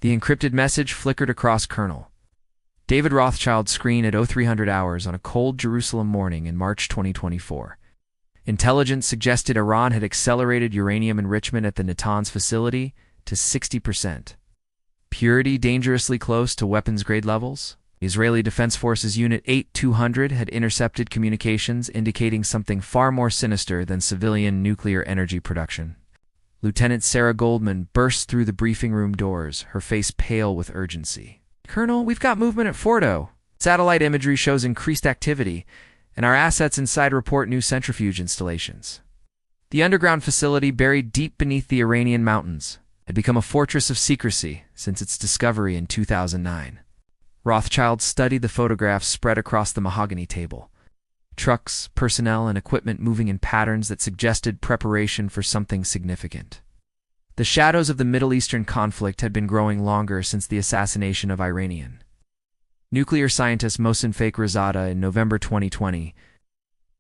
The encrypted message flickered across Colonel David Rothschild's screen at 0300 hours on a cold Jerusalem morning in March 2024. Intelligence suggested Iran had accelerated uranium enrichment at the Natanz facility to 60%. Purity dangerously close to weapons-grade levels? Israeli Defense Forces Unit 8200 had intercepted communications indicating something far more sinister than civilian nuclear energy production. Lieutenant Sarah Goldman burst through the briefing room doors, her face pale with urgency. "Colonel, we've got movement at Fordo. Satellite imagery shows increased activity, and our assets inside report new centrifuge installations." The underground facility, buried deep beneath the Iranian mountains, had become a fortress of secrecy since its discovery in 2009. Rothschild studied the photographs spread across the mahogany table. Trucks, personnel, and equipment moving in patterns that suggested preparation for something significant. The shadows of the Middle Eastern conflict had been growing longer since the assassination of Iranian nuclear scientist Mohsen Fakhrizadeh in November 2020.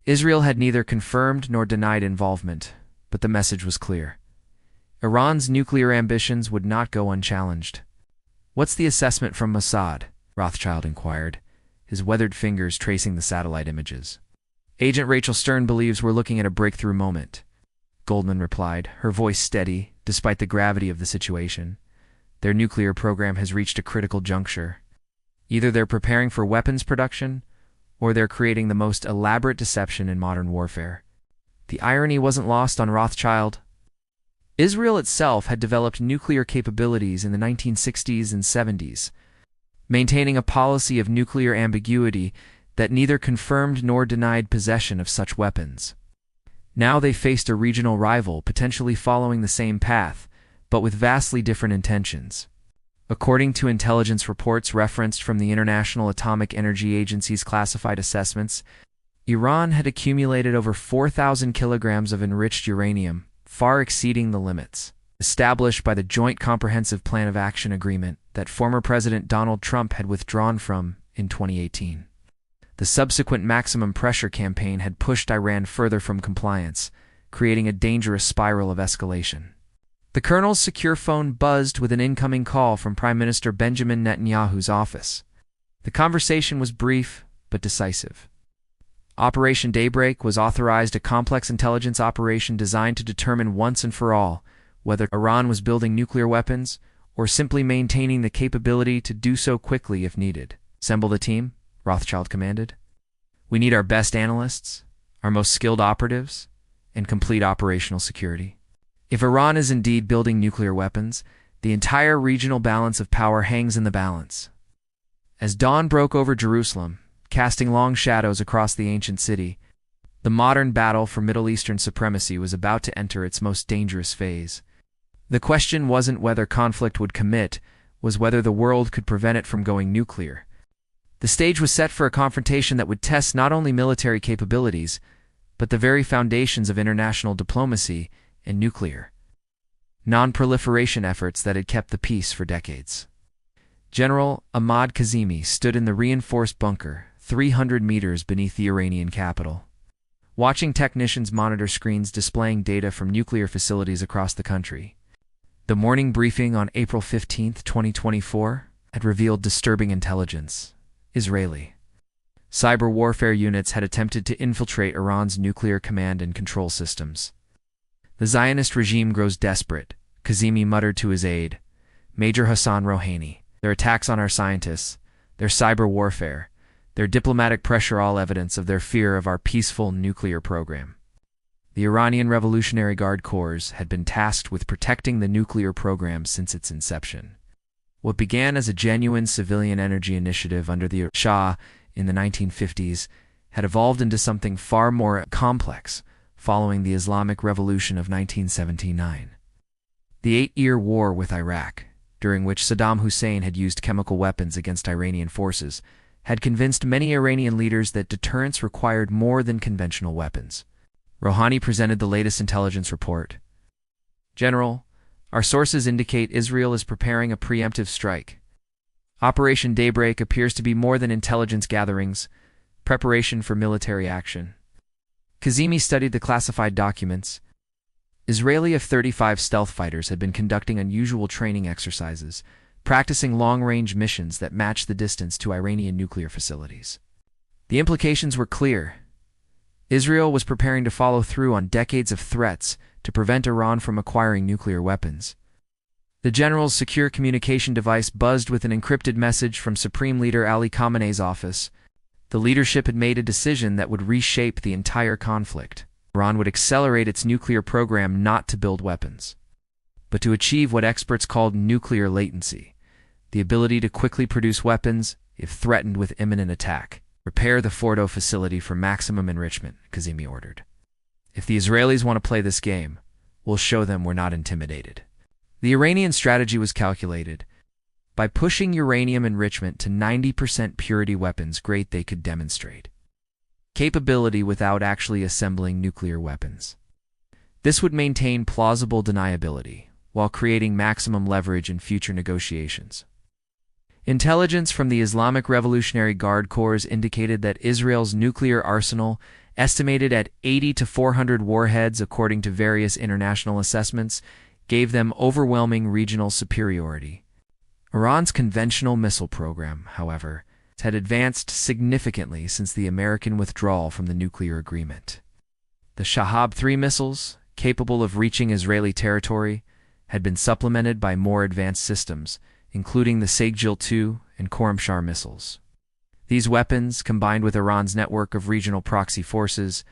Israel had neither confirmed nor denied involvement, but the message was clear. Iran's nuclear ambitions would not go unchallenged. "What's the assessment from Mossad?" Rothschild inquired, his weathered fingers tracing the satellite images. "Agent Rachel Stern believes we're looking at a breakthrough moment," Goldman replied, her voice steady, despite the gravity of the situation. "Their nuclear program has reached a critical juncture. Either they're preparing for weapons production, or they're creating the most elaborate deception in modern warfare." The irony wasn't lost on Rothschild. Israel itself had developed nuclear capabilities in the 1960s and 70s, maintaining a policy of nuclear ambiguity that neither confirmed nor denied possession of such weapons. Now they faced a regional rival potentially following the same path, but with vastly different intentions. According to intelligence reports referenced from the International Atomic Energy Agency's classified assessments, Iran had accumulated over 4,000 kilograms of enriched uranium, far exceeding the limits established by the Joint Comprehensive Plan of Action Agreement that former President Donald Trump had withdrawn from in 2018. The subsequent maximum pressure campaign had pushed Iran further from compliance, creating a dangerous spiral of escalation. The colonel's secure phone buzzed with an incoming call from Prime Minister Benjamin Netanyahu's office. The conversation was brief but decisive. Operation Daybreak was authorized, a complex intelligence operation designed to determine once and for all whether Iran was building nuclear weapons or simply maintaining the capability to do so quickly if needed. "Assemble the team," Rothschild commanded. "We need our best analysts, our most skilled operatives, and complete operational security. If Iran is indeed building nuclear weapons, the entire regional balance of power hangs in the balance." As dawn broke over Jerusalem, casting long shadows across the ancient city, the modern battle for Middle Eastern supremacy was about to enter its most dangerous phase. The question wasn't whether conflict would commit, was whether the world could prevent it from going nuclear. The stage was set for a confrontation that would test not only military capabilities, but the very foundations of international diplomacy and nuclear non-proliferation efforts that had kept the peace for decades. General Ahmad Kazemi stood in the reinforced bunker, 300 meters beneath the Iranian capital, watching technicians monitor screens displaying data from nuclear facilities across the country. The morning briefing on April 15, 2024, had revealed disturbing intelligence. Israeli cyber warfare units had attempted to infiltrate Iran's nuclear command and control systems. "The Zionist regime grows desperate," Kazemi muttered to his aide, Major Hassan Rouhani. "Their attacks on our scientists, their cyber warfare, their diplomatic pressure, all evidence of their fear of our peaceful nuclear program." The Iranian Revolutionary Guard Corps had been tasked with protecting the nuclear program since its inception. What began as a genuine civilian energy initiative under the Shah in the 1950s had evolved into something far more complex following the Islamic Revolution of 1979. The 8-year war with Iraq, during which Saddam Hussein had used chemical weapons against Iranian forces, had convinced many Iranian leaders that deterrence required more than conventional weapons. Rouhani presented the latest intelligence report. "General, our sources indicate Israel is preparing a preemptive strike. Operation Daybreak appears to be more than intelligence gatherings, preparation for military action." Kazemi studied the classified documents. Israeli F-35 stealth fighters had been conducting unusual training exercises, practicing long-range missions that matched the distance to Iranian nuclear facilities. The implications were clear. Israel was preparing to follow through on decades of threats to prevent Iran from acquiring nuclear weapons. The general's secure communication device buzzed with an encrypted message from Supreme Leader Ali Khamenei's office. The leadership had made a decision that would reshape the entire conflict. Iran would accelerate its nuclear program not to build weapons, but to achieve what experts called nuclear latency, the ability to quickly produce weapons if threatened with imminent attack. Repair the Fordo facility for maximum enrichment, Kazemi ordered. If the Israelis want to play this game, we'll show them we're not intimidated. The Iranian strategy was calculated. By pushing uranium enrichment to 90% purity weapons grade, they could demonstrate capability without actually assembling nuclear weapons. This would maintain plausible deniability, while creating maximum leverage in future negotiations. Intelligence from the Islamic Revolutionary Guard Corps indicated that Israel's nuclear arsenal, estimated at 80 to 400 warheads according to various international assessments, gave them overwhelming regional superiority. Iran's conventional missile program, however, had advanced significantly since the American withdrawal from the nuclear agreement. The Shahab-3 missiles, capable of reaching Israeli territory, had been supplemented by more advanced systems, including the Saghjil-2 and Khorramshahr missiles. These weapons, combined with Iran's network of regional proxy forces,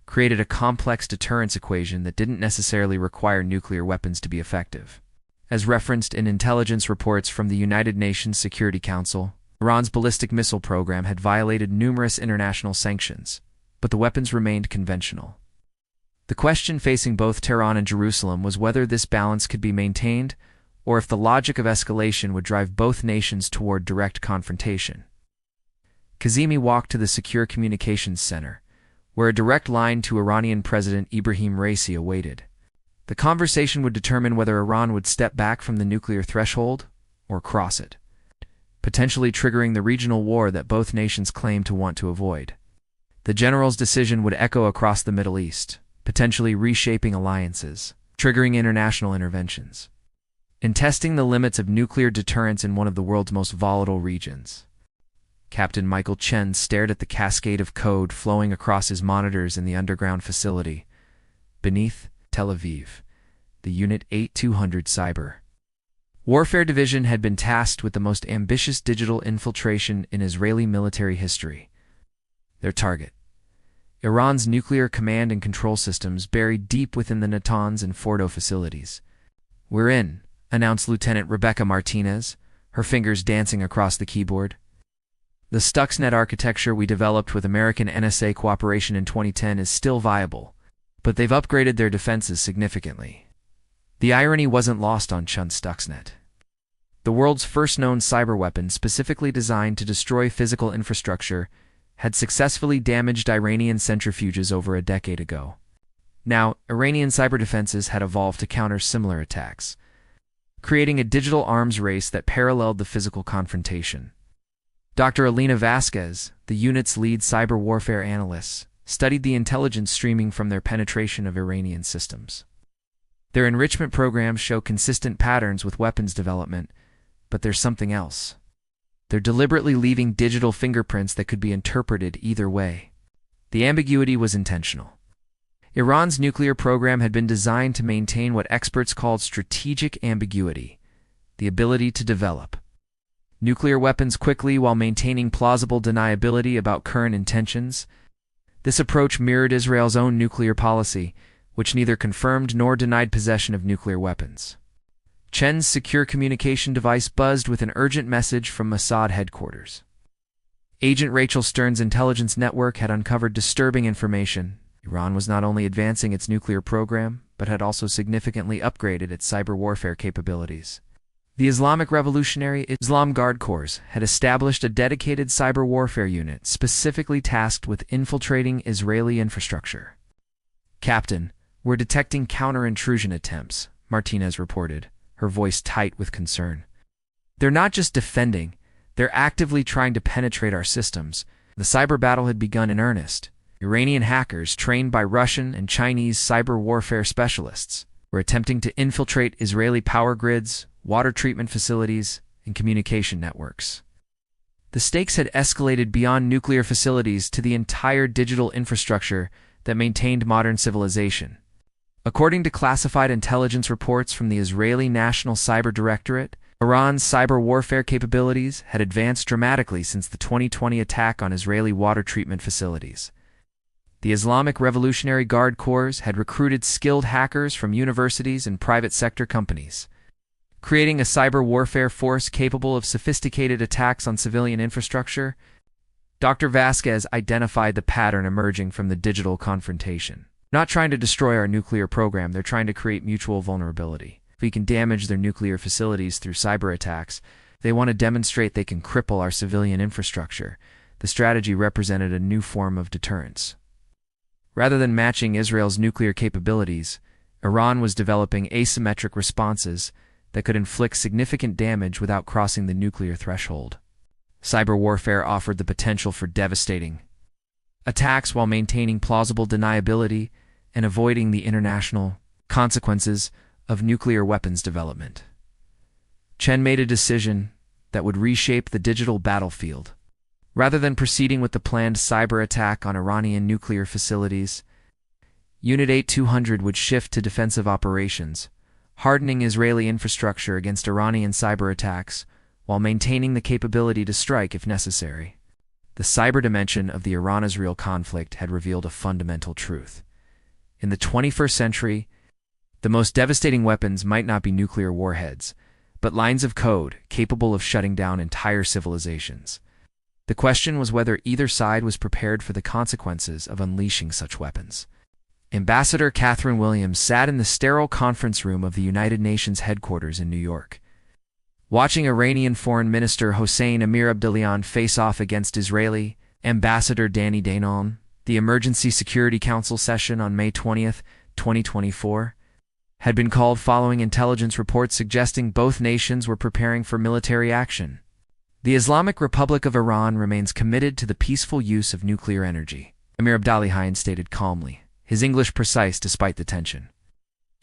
created a complex deterrence equation that didn't necessarily require nuclear weapons to be effective. As referenced in intelligence reports from the United Nations Security Council, Iran's ballistic missile program had violated numerous international sanctions, but the weapons remained conventional. The question facing both Tehran and Jerusalem was whether this balance could be maintained, or if the logic of escalation would drive both nations toward direct confrontation. Kazemi walked to the Secure Communications Center, where a direct line to Iranian President Ibrahim Raisi awaited. The conversation would determine whether Iran would step back from the nuclear threshold or cross it, potentially triggering the regional war that both nations claim to want to avoid. The general's decision would echo across the Middle East, potentially reshaping alliances, triggering international interventions, and testing the limits of nuclear deterrence in one of the world's most volatile regions. Captain Michael Chen stared at the cascade of code flowing across his monitors in the underground facility. Beneath Tel Aviv, the Unit 8200 Cyber Warfare Division had been tasked with the most ambitious digital infiltration in Israeli military history. Their target: Iran's nuclear command and control systems buried deep within the Natanz and Fordo facilities. "We're in," announced Lieutenant Rebecca Martinez, her fingers dancing across the keyboard. The Stuxnet architecture we developed with American NSA cooperation in 2010 is still viable, but they've upgraded their defenses significantly. The irony wasn't lost on Chun Stuxnet. The world's first known cyber weapon specifically designed to destroy physical infrastructure had successfully damaged Iranian centrifuges over a decade ago. Now, Iranian cyber defenses had evolved to counter similar attacks, creating a digital arms race that paralleled the physical confrontation. Dr. Alina Vasquez, the unit's lead cyber warfare analyst, studied the intelligence streaming from their penetration of Iranian systems. Their enrichment programs show consistent patterns with weapons development, but there's something else. They're deliberately leaving digital fingerprints that could be interpreted either way. The ambiguity was intentional. Iran's nuclear program had been designed to maintain what experts called strategic ambiguity, the ability to develop nuclear weapons quickly while maintaining plausible deniability about current intentions. This approach mirrored Israel's own nuclear policy, which neither confirmed nor denied possession of nuclear weapons. Chen's secure communication device buzzed with an urgent message from Mossad headquarters. Agent Rachel Stern's intelligence network had uncovered disturbing information. Iran was not only advancing its nuclear program, but had also significantly upgraded its cyber warfare capabilities. The Islamic Revolutionary Islam Guard Corps had established a dedicated cyber warfare unit specifically tasked with infiltrating Israeli infrastructure. "Captain, we're detecting counter-intrusion attempts," Martinez reported, her voice tight with concern. "They're not just defending, they're actively trying to penetrate our systems." The cyber battle had begun in earnest. Iranian hackers, trained by Russian and Chinese cyber warfare specialists, were attempting to infiltrate Israeli power grids, water treatment facilities, and communication networks. The stakes had escalated beyond nuclear facilities to the entire digital infrastructure that maintained modern civilization. According to classified intelligence reports from the Israeli National Cyber Directorate, Iran's cyber warfare capabilities had advanced dramatically since the 2020 attack on Israeli water treatment facilities. The Islamic Revolutionary Guard Corps had recruited skilled hackers from universities and private sector companies, creating a cyber warfare force capable of sophisticated attacks on civilian infrastructure. Dr. Vasquez identified the pattern emerging from the digital confrontation. Not trying to destroy our nuclear program, they're trying to create mutual vulnerability. If we can damage their nuclear facilities through cyber attacks, they want to demonstrate they can cripple our civilian infrastructure. The strategy represented a new form of deterrence. Rather than matching Israel's nuclear capabilities, Iran was developing asymmetric responses that could inflict significant damage without crossing the nuclear threshold. Cyber warfare offered the potential for devastating attacks while maintaining plausible deniability and avoiding the international consequences of nuclear weapons development. Chen made a decision that would reshape the digital battlefield. Rather than proceeding with the planned cyber attack on Iranian nuclear facilities, Unit 8200 would shift to defensive operations, hardening Israeli infrastructure against Iranian cyber attacks while maintaining the capability to strike if necessary. The cyber dimension of the Iran-Israel conflict had revealed a fundamental truth. In the 21st century, the most devastating weapons might not be nuclear warheads, but lines of code capable of shutting down entire civilizations. The question was whether either side was prepared for the consequences of unleashing such weapons. Ambassador Catherine Williams sat in the sterile conference room of the United Nations headquarters in New York, watching Iranian Foreign Minister Hossein Amir-Abdollahian face off against Israeli Ambassador Danny Danon. The Emergency Security Council session on May 20, 2024, had been called following intelligence reports suggesting both nations were preparing for military action. The Islamic Republic of Iran remains committed to the peaceful use of nuclear energy, Amir-Abdollahian stated calmly, his English precise despite the tension.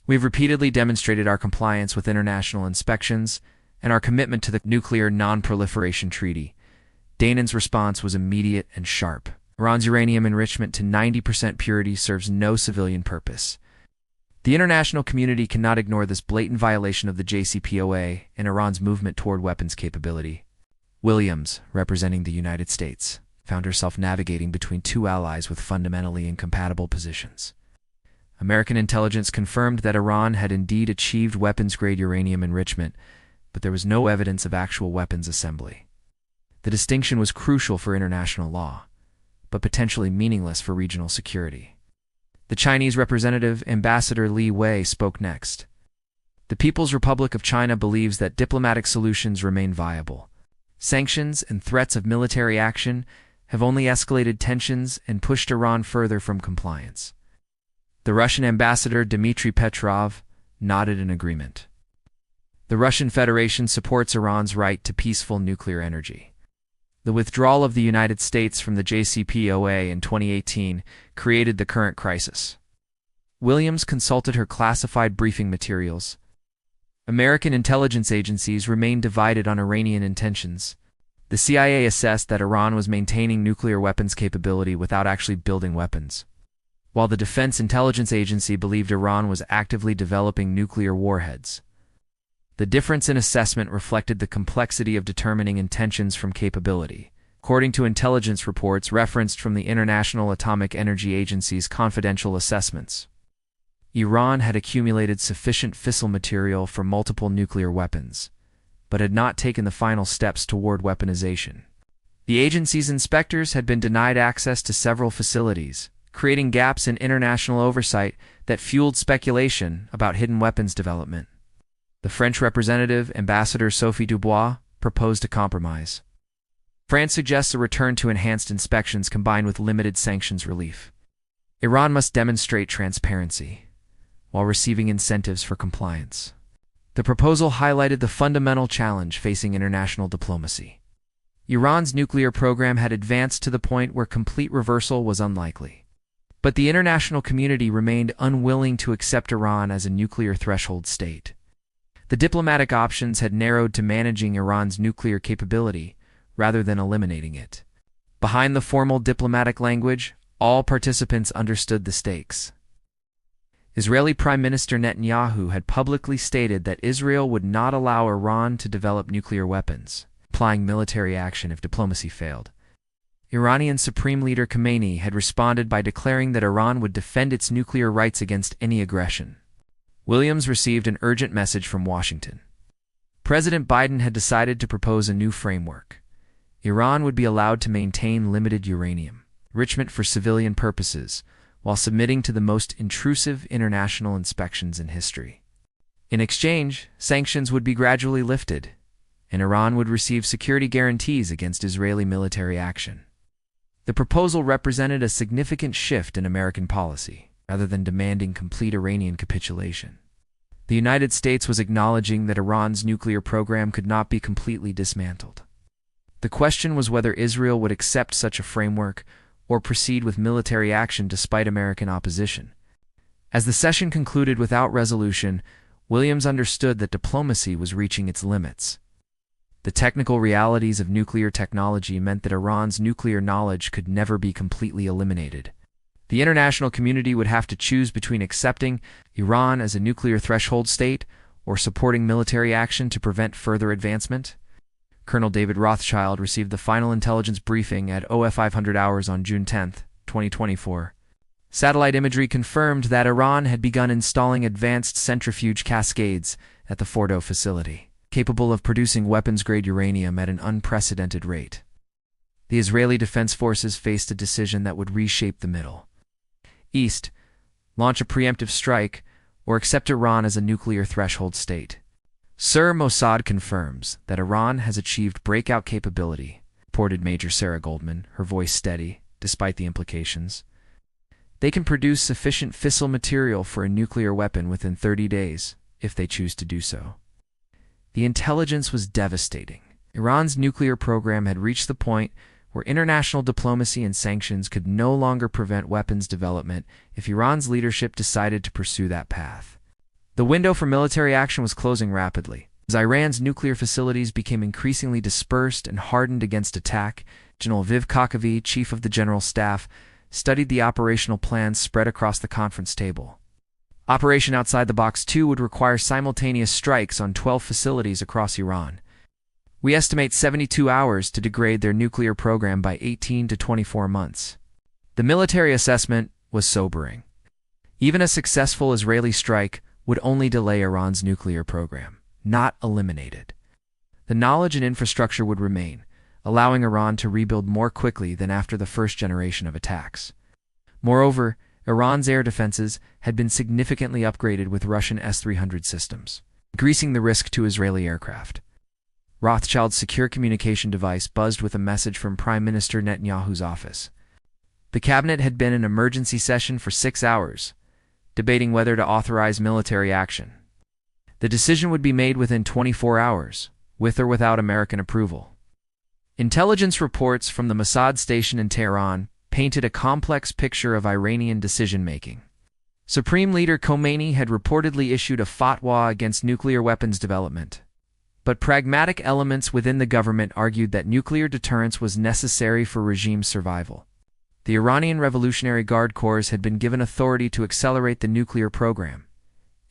We've repeatedly demonstrated our compliance with international inspections and our commitment to the Nuclear Non-Proliferation Treaty. Danon's response was immediate and sharp. Iran's uranium enrichment to 90% purity serves no civilian purpose. The international community cannot ignore this blatant violation of the JCPOA and Iran's movement toward weapons capability. Williams, representing the United States, found herself navigating between two allies with fundamentally incompatible positions. American intelligence confirmed that Iran had indeed achieved weapons-grade uranium enrichment, but there was no evidence of actual weapons assembly. The distinction was crucial for international law, but potentially meaningless for regional security. The Chinese representative, Ambassador Li Wei, spoke next. The People's Republic of China believes that diplomatic solutions remain viable. Sanctions and threats of military action have only escalated tensions and pushed Iran further from compliance. The Russian ambassador, Dmitry Petrov, nodded in agreement. The Russian Federation supports Iran's right to peaceful nuclear energy. The withdrawal of the United States from the JCPOA in 2018 created the current crisis. Williams consulted her classified briefing materials. American intelligence agencies remain divided on Iranian intentions. The CIA assessed that Iran was maintaining nuclear weapons capability without actually building weapons, while the Defense Intelligence Agency believed Iran was actively developing nuclear warheads. The difference in assessment reflected the complexity of determining intentions from capability. According to intelligence reports referenced from the International Atomic Energy Agency's confidential assessments, Iran had accumulated sufficient fissile material for multiple nuclear weapons, but had not taken the final steps toward weaponization. The agency's inspectors had been denied access to several facilities, creating gaps in international oversight that fueled speculation about hidden weapons development. The French representative, Ambassador Sophie Dubois, proposed a compromise. France suggests a return to enhanced inspections combined with limited sanctions relief. Iran must demonstrate transparency, while receiving incentives for compliance. The proposal highlighted the fundamental challenge facing international diplomacy. Iran's nuclear program had advanced to the point where complete reversal was unlikely. But the international community remained unwilling to accept Iran as a nuclear threshold state. The diplomatic options had narrowed to managing Iran's nuclear capability rather than eliminating it. Behind the formal diplomatic language, all participants understood the stakes. Israeli Prime Minister Netanyahu had publicly stated that Israel would not allow Iran to develop nuclear weapons, implying military action if diplomacy failed. Iranian Supreme Leader Khomeini had responded by declaring that Iran would defend its nuclear rights against any aggression. Williams received an urgent message from Washington. President Biden had decided to propose a new framework. Iran would be allowed to maintain limited uranium enrichment for civilian purposes, while submitting to the most intrusive international inspections in history. In exchange, sanctions would be gradually lifted, and Iran would receive security guarantees against Israeli military action. The proposal represented a significant shift in American policy, rather than demanding complete Iranian capitulation. The United States was acknowledging that Iran's nuclear program could not be completely dismantled. The question was whether Israel would accept such a framework or proceed with military action despite American opposition. As the session concluded without resolution, Williams understood that diplomacy was reaching its limits. The technical realities of nuclear technology meant that Iran's nuclear knowledge could never be completely eliminated. The international community would have to choose between accepting Iran as a nuclear threshold state or supporting military action to prevent further advancement. Colonel David Rothschild received the final intelligence briefing at 0500 hours on June 10, 2024. Satellite imagery confirmed that Iran had begun installing advanced centrifuge cascades at the Fordo facility, capable of producing weapons-grade uranium at an unprecedented rate. The Israeli Defense Forces faced a decision that would reshape the Middle East: launch a preemptive strike or accept Iran as a nuclear threshold state. Sir Mossad confirms that Iran has achieved breakout capability, reported Major Sarah Goldman, her voice steady, despite the implications. They can produce sufficient fissile material for a nuclear weapon within 30 days, if they choose to do so. The intelligence was devastating. Iran's nuclear program had reached the point where international diplomacy and sanctions could no longer prevent weapons development if Iran's leadership decided to pursue that path. The window for military action was closing rapidly. As Iran's nuclear facilities became increasingly dispersed and hardened against attack, General Aviv Kochavi, chief of the General Staff, studied the operational plans spread across the conference table. Operation Outside the Box 2 would require simultaneous strikes on 12 facilities across Iran. We estimate 72 hours to degrade their nuclear program by 18 to 24 months. The military assessment was sobering. Even a successful Israeli strike would only delay Iran's nuclear program, not eliminate it. The knowledge and infrastructure would remain, allowing Iran to rebuild more quickly than after the first generation of attacks. Moreover, Iran's air defenses had been significantly upgraded with Russian S-300 systems, increasing the risk to Israeli aircraft. Rothschild's secure communication device buzzed with a message from Prime Minister Netanyahu's office. The cabinet had been in emergency session for 6 hours, debating whether to authorize military action. The decision would be made within 24 hours, with or without American approval. Intelligence reports from the Mossad station in Tehran painted a complex picture of Iranian decision-making. Supreme Leader Khomeini had reportedly issued a fatwa against nuclear weapons development, but pragmatic elements within the government argued that nuclear deterrence was necessary for regime survival. The Iranian Revolutionary Guard Corps had been given authority to accelerate the nuclear program.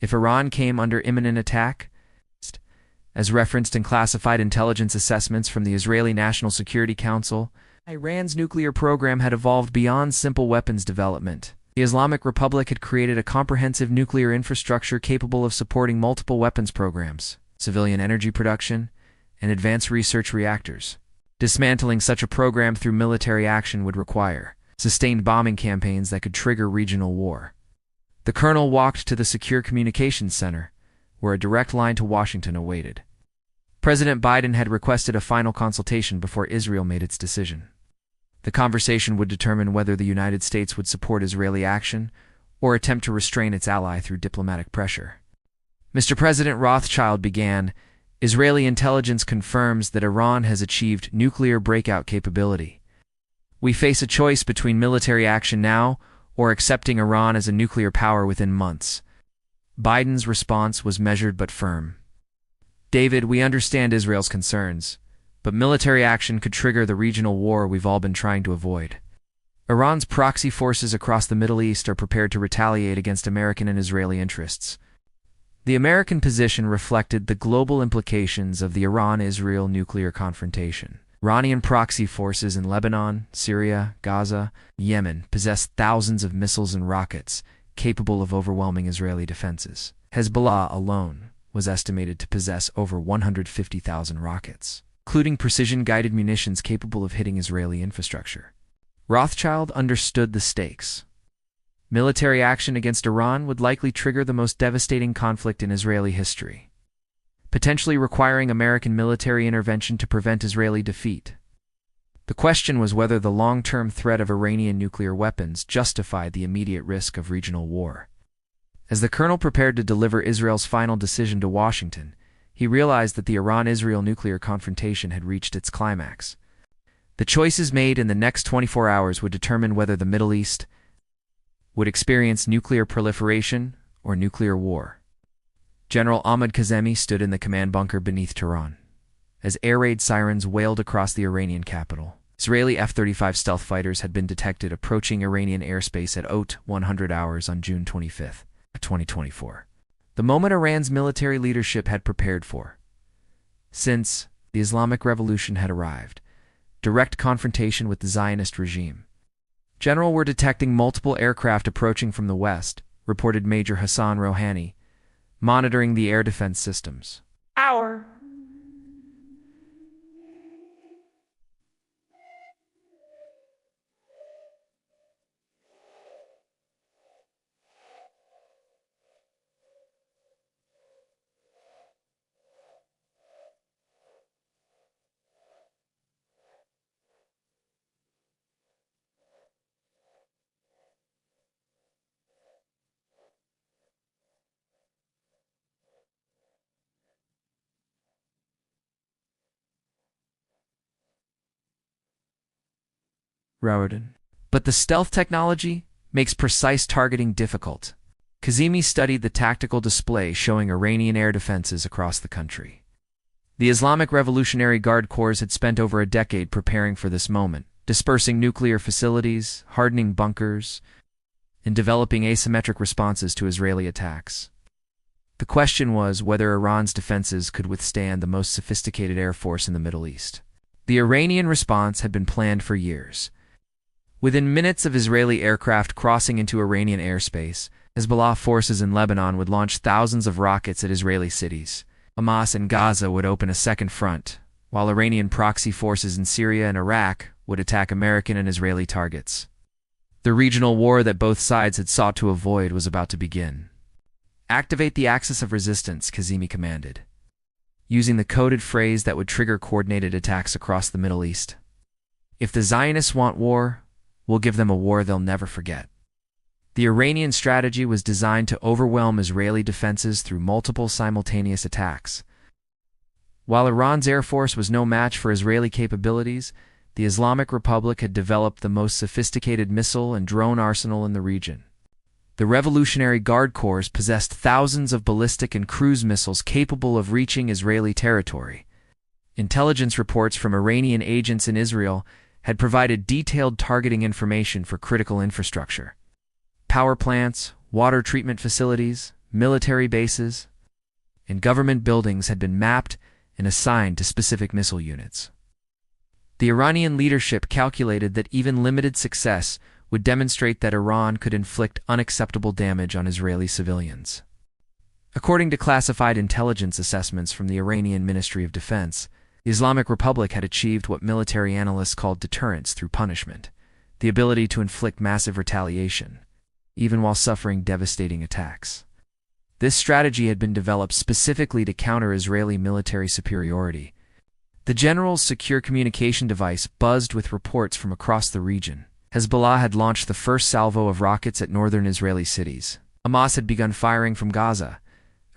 If Iran came under imminent attack, as referenced in classified intelligence assessments from the Israeli National Security Council, Iran's nuclear program had evolved beyond simple weapons development. The Islamic Republic had created a comprehensive nuclear infrastructure capable of supporting multiple weapons programs, civilian energy production, and advanced research reactors. Dismantling such a program through military action would require sustained bombing campaigns that could trigger regional war. The colonel walked to the Secure Communications Center, where a direct line to Washington awaited. President Biden had requested a final consultation before Israel made its decision. The conversation would determine whether the United States would support Israeli action or attempt to restrain its ally through diplomatic pressure. Mr. President Rothschild began, Israeli intelligence confirms that Iran has achieved nuclear breakout capability. We face a choice between military action now or accepting Iran as a nuclear power within months. Biden's response was measured but firm. David, we understand Israel's concerns, but military action could trigger the regional war we've all been trying to avoid. Iran's proxy forces across the Middle East are prepared to retaliate against American and Israeli interests. The American position reflected the global implications of the Iran-Israel nuclear confrontation. Iranian proxy forces in Lebanon, Syria, Gaza, Yemen possess thousands of missiles and rockets capable of overwhelming Israeli defenses. Hezbollah alone was estimated to possess over 150,000 rockets, including precision-guided munitions capable of hitting Israeli infrastructure. Rothschild understood the stakes. Military action against Iran would likely trigger the most devastating conflict in Israeli history, potentially requiring American military intervention to prevent Israeli defeat. The question was whether the long-term threat of Iranian nuclear weapons justified the immediate risk of regional war. As the colonel prepared to deliver Israel's final decision to Washington, he realized that the Iran-Israel nuclear confrontation had reached its climax. The choices made in the next 24 hours would determine whether the Middle East would experience nuclear proliferation or nuclear war. General Ahmad Kazemi stood in the command bunker beneath Tehran as air raid sirens wailed across the Iranian capital. Israeli F-35 stealth fighters had been detected approaching Iranian airspace at 100 hours on June 25, 2024. The moment Iran's military leadership had prepared for. Since the Islamic Revolution had arrived, direct confrontation with the Zionist regime. General were detecting multiple aircraft approaching from the west, reported Major Hassan Rouhani, monitoring the air defense systems. But the stealth technology makes precise targeting difficult. Kazemi studied the tactical display showing Iranian air defenses across the country. The Islamic Revolutionary Guard Corps had spent over a decade preparing for this moment, dispersing nuclear facilities, hardening bunkers, and developing asymmetric responses to Israeli attacks. The question was whether Iran's defenses could withstand the most sophisticated air force in the Middle East. The Iranian response had been planned for years. Within minutes of Israeli aircraft crossing into Iranian airspace, Hezbollah forces in Lebanon would launch thousands of rockets at Israeli cities. Hamas and Gaza would open a second front, while Iranian proxy forces in Syria and Iraq would attack American and Israeli targets. The regional war that both sides had sought to avoid was about to begin. Activate the axis of resistance, Kazemi commanded, using the coded phrase that would trigger coordinated attacks across the Middle East. If the Zionists want war, we'll give them a war they'll never forget. The Iranian strategy was designed to overwhelm Israeli defenses through multiple simultaneous attacks. While Iran's air force was no match for Israeli capabilities, the Islamic Republic had developed the most sophisticated missile and drone arsenal in the region. The Revolutionary Guard Corps possessed thousands of ballistic and cruise missiles capable of reaching Israeli territory. Intelligence reports from Iranian agents in Israel had provided detailed targeting information for critical infrastructure. Power plants, water treatment facilities, military bases, and government buildings had been mapped and assigned to specific missile units. The Iranian leadership calculated that even limited success would demonstrate that Iran could inflict unacceptable damage on Israeli civilians. According to classified intelligence assessments from the Iranian Ministry of Defense, the Islamic Republic had achieved what military analysts called deterrence through punishment, the ability to inflict massive retaliation, even while suffering devastating attacks. This strategy had been developed specifically to counter Israeli military superiority. The general's secure communication device buzzed with reports from across the region. Hezbollah had launched the first salvo of rockets at northern Israeli cities. Hamas had begun firing from Gaza.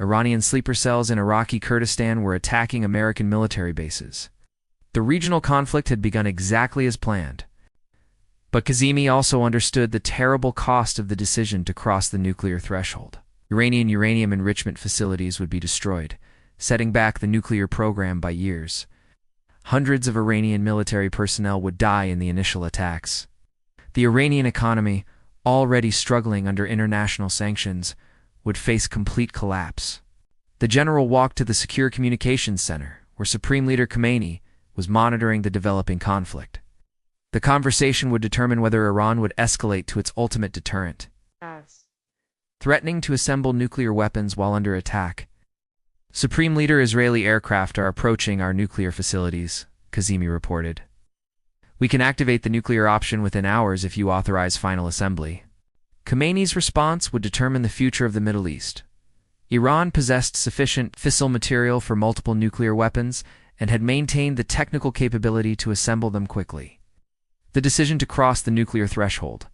Iranian sleeper cells in Iraqi Kurdistan were attacking American military bases. The regional conflict had begun exactly as planned. But Kazemi also understood the terrible cost of the decision to cross the nuclear threshold. Iranian uranium enrichment facilities would be destroyed. setting back the nuclear program by years. Hundreds of Iranian military personnel would die in the initial attacks. The Iranian economy, already struggling under international sanctions, would face complete collapse. The general walked to the Secure Communications Center, where Supreme Leader Khomeini was monitoring the developing conflict. The conversation would determine whether Iran would escalate to its ultimate deterrent, threatening to assemble nuclear weapons while under attack. Supreme Leader, Israeli aircraft are approaching our nuclear facilities, Kazemi reported. We can activate the nuclear option within hours if you authorize final assembly. Khomeini's response would determine the future of the Middle East. Iran possessed sufficient fissile material for multiple nuclear weapons and had maintained the technical capability to assemble them quickly. The decision to cross the nuclear threshold,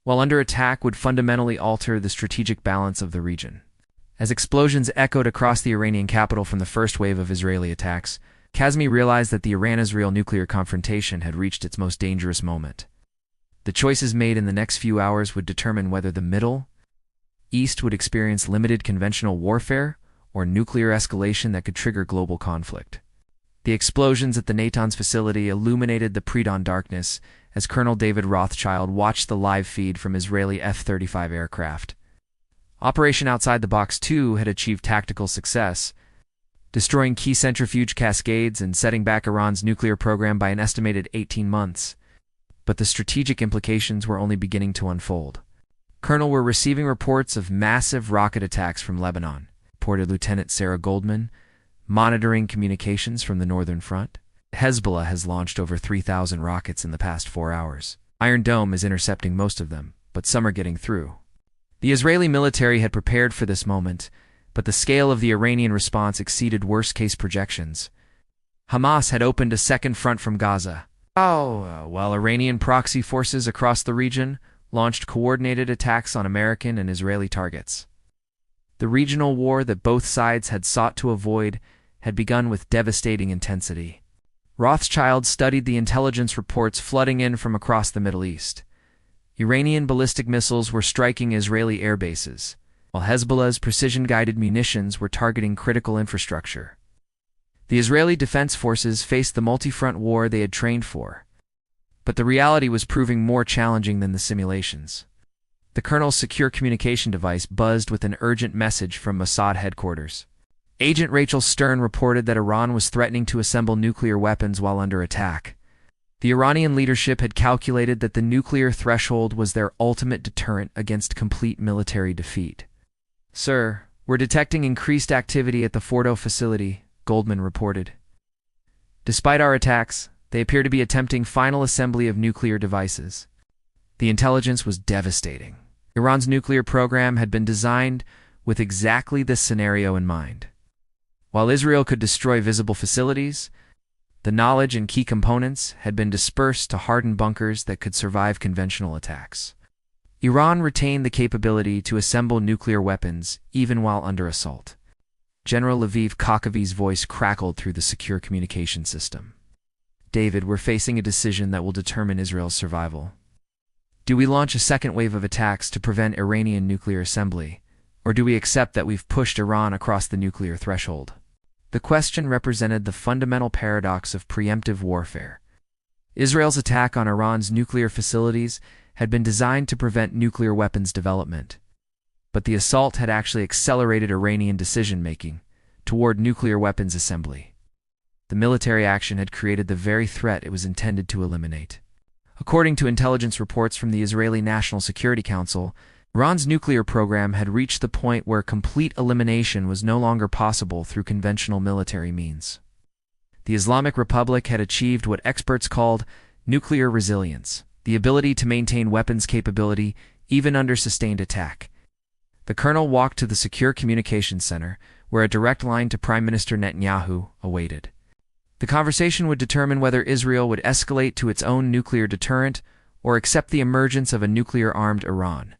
while under attack, would fundamentally alter the strategic balance of the region. As explosions echoed across the Iranian capital from the first wave of Israeli attacks, Kazemi realized that the Iran-Israel nuclear confrontation had reached its most dangerous moment. The choices made in the next few hours would determine whether the Middle East would experience limited conventional warfare or nuclear escalation that could trigger global conflict. The explosions at the Natanz facility illuminated the pre-dawn darkness as Colonel David Rothschild watched the live feed from Israeli F-35 aircraft. Operation Outside the Box 2 had achieved tactical success, destroying key centrifuge cascades and setting back Iran's nuclear program by an estimated 18 months. But the strategic implications were only beginning to unfold. Colonel were receiving reports of massive rocket attacks from Lebanon, reported Lieutenant Sarah Goldman, monitoring communications from the northern front. Hezbollah has launched over 3,000 rockets in the past 4 hours. Iron Dome is intercepting most of them, but some are getting through. The Israeli military had prepared for this moment, but the scale of the Iranian response exceeded worst-case projections. Hamas had opened a second front from Gaza, while Iranian proxy forces across the region launched coordinated attacks on American and Israeli targets. The regional war that both sides had sought to avoid had begun with devastating intensity. Rothschild studied the intelligence reports flooding in from across the Middle East. Iranian ballistic missiles were striking Israeli air bases, while Hezbollah's precision-guided munitions were targeting critical infrastructure. The Israeli Defense Forces faced the multi-front war they had trained for, but the reality was proving more challenging than the simulations. The colonel's secure communication device buzzed with an urgent message from Mossad headquarters. Agent Rachel Stern reported that Iran was threatening to assemble nuclear weapons while under attack. The Iranian leadership had calculated that the nuclear threshold was their ultimate deterrent against complete military defeat. "Sir, we're detecting increased activity at the Fordo facility," Goldman reported. "Despite our attacks, they appear to be attempting final assembly of nuclear devices." The intelligence was devastating. Iran's nuclear program had been designed with exactly this scenario in mind. While Israel could destroy visible facilities, the knowledge and key components had been dispersed to hardened bunkers that could survive conventional attacks. Iran retained the capability to assemble nuclear weapons even while under assault. General Lviv Kokovi's voice crackled through the secure communication system. "David, we're facing a decision that will determine Israel's survival. Do we launch a second wave of attacks to prevent Iranian nuclear assembly, or do we accept that we've pushed Iran across the nuclear threshold?" The question represented the fundamental paradox of preemptive warfare. Israel's attack on Iran's nuclear facilities had been designed to prevent nuclear weapons development, but the assault had actually accelerated Iranian decision-making toward nuclear weapons assembly. The military action had created the very threat it was intended to eliminate. According to intelligence reports from the Israeli National Security Council, Iran's nuclear program had reached the point where complete elimination was no longer possible through conventional military means. The Islamic Republic had achieved what experts called nuclear resilience, the ability to maintain weapons capability even under sustained attack. The colonel walked to the Secure Communications Center, where a direct line to Prime Minister Netanyahu awaited. The conversation would determine whether Israel would escalate to its own nuclear deterrent or accept the emergence of a nuclear-armed Iran.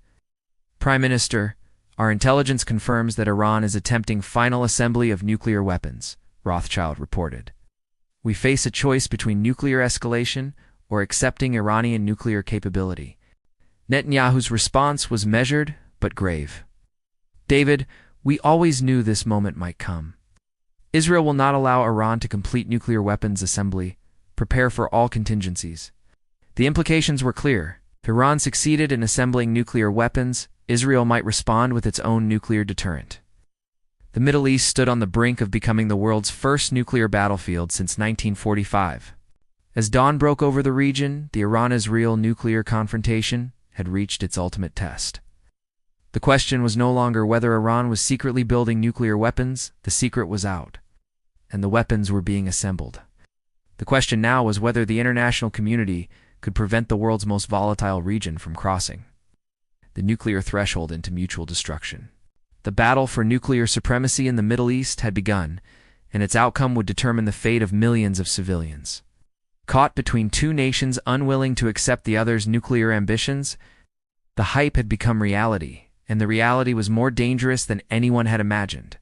"Prime Minister, our intelligence confirms that Iran is attempting final assembly of nuclear weapons," Rothschild reported. "We face a choice between nuclear escalation or accepting Iranian nuclear capability." Netanyahu's response was measured but grave. "David, we always knew this moment might come. Israel will not allow Iran to complete nuclear weapons assembly. Prepare for all contingencies. The implications were clear. If Iran succeeded in assembling nuclear weapons, Israel might respond with its own nuclear deterrent. The Middle East stood on the brink of becoming the world's first nuclear battlefield since 1945. As dawn broke over the region, the Iran-Israel nuclear confrontation had reached its ultimate test. The question was no longer whether Iran was secretly building nuclear weapons. The secret was out, and the weapons were being assembled. The question now was whether the international community could prevent the world's most volatile region from crossing the nuclear threshold into mutual destruction. The battle for nuclear supremacy in the Middle East had begun, and its outcome would determine the fate of millions of civilians. Caught between two nations unwilling to accept the other's nuclear ambitions, the hype had become reality, and the reality was more dangerous than anyone had imagined.